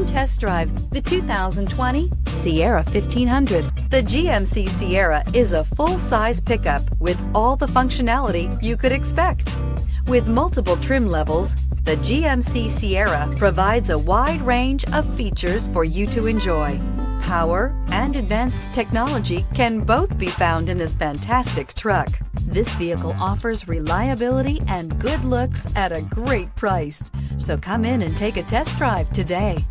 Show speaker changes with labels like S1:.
S1: test drive the 2020 Sierra 1500. The GMC Sierra is a full-size pickup with all the functionality you could expect. With multiple trim levels, the GMC Sierra provides a wide range of features for you to enjoy. Power and advanced technology can both be found in this fantastic truck. This vehicle offers reliability and good looks at a great price. So come in and take a test drive today.